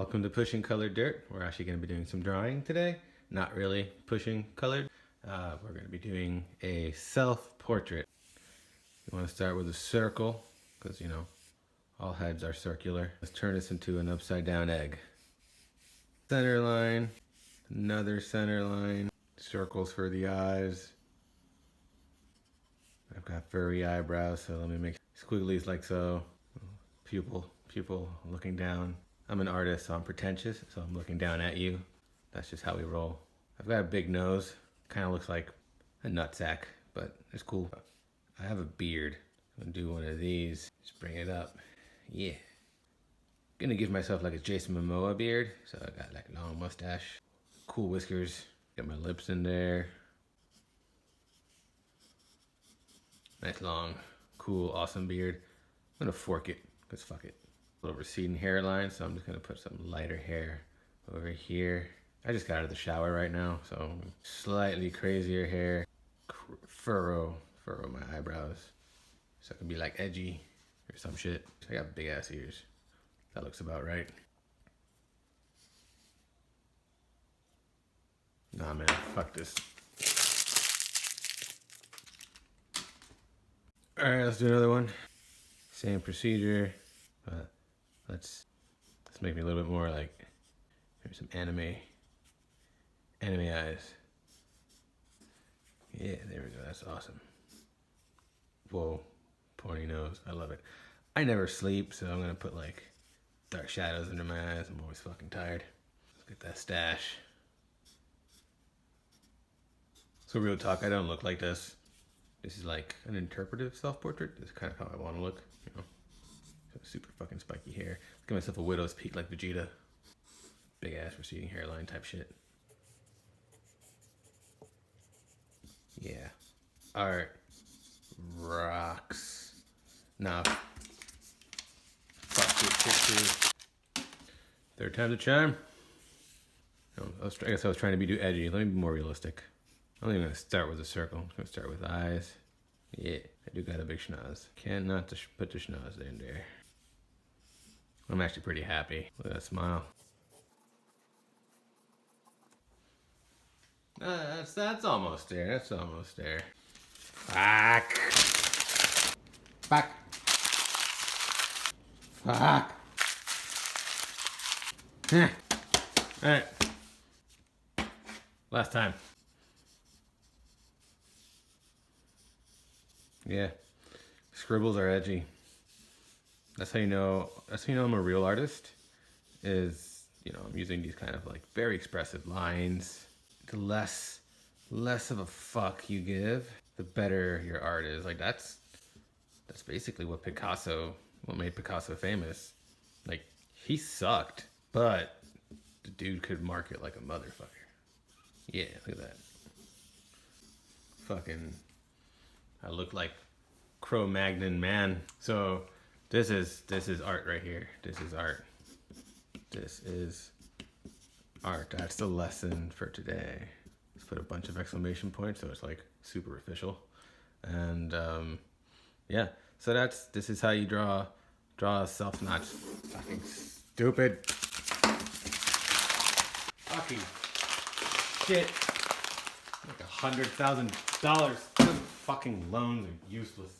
Welcome to Pushing Colored Dirt. We're actually going to be doing some drawing today. Not really pushing colored. We're going to be doing a self-portrait. You want to start with a circle, because you know, all heads are circular. Let's turn this into an upside down egg. Center line, another center line, circles for the eyes. I've got furry eyebrows, so let me make squigglies like so. Pupil looking down. I'm an artist, so I'm pretentious, so I'm looking down at you. That's just how we roll. I've got a big nose, kind of looks like a nutsack, but it's cool. I have a beard. I'm gonna do one of these, just bring it up. Yeah. Gonna give myself like a Jason Momoa beard, so I got like a long mustache, cool whiskers, got my lips in there. Nice long, cool, awesome beard. I'm gonna fork it, because fuck it. A little receding hairline, so I'm just gonna put some lighter hair over here. I just got out of the shower right now, so slightly crazier hair. Furrow my eyebrows, so I can be like edgy or some shit. I got big ass ears. That looks about right. Nah man, fuck this. Alright, let's do another one. Same procedure, but let's make me a little bit more like maybe some anime eyes. Yeah, there we go, that's awesome. Whoa, pointy nose, I love it. I never sleep, so I'm gonna put like dark shadows under my eyes. I'm always fucking tired. Let's get that stash. So real talk, I don't look like this. This is like an interpretive self-portrait. This is kind of how I want to look, you know. Super fucking spiky hair. Give myself a widow's peak like Vegeta. Big ass receding hairline type shit. Yeah. Art rocks. Now, fuck your pictures. Third time's a charm. I guess I was trying to do edgy. Let me be more realistic. I'm only gonna start with a circle. I'm gonna start with eyes. Yeah, I do got a big schnoz. Can't not put the schnoz in there. I'm actually pretty happy. Look at that smile. That's almost there. That's almost there. Fuck. Fuck. Fuck. Alright. Last time. Yeah. Scribbles are edgy. That's how you know I'm a real artist, is, you know, I'm using these kind of like very expressive lines. The less of a fuck you give, the better your art is. Like that's basically what made Picasso famous. Like, he sucked, but the dude could market like a motherfucker. Yeah, look at that. Fucking, I look like Cro-Magnon man. So this is art right here. This is art. This is art. That's the lesson for today. Let's put a bunch of exclamation points so it's like super official. And yeah, so this is how you draw a self-notch. Fucking stupid. Fucking shit. Like $100,000. Fucking loans are useless.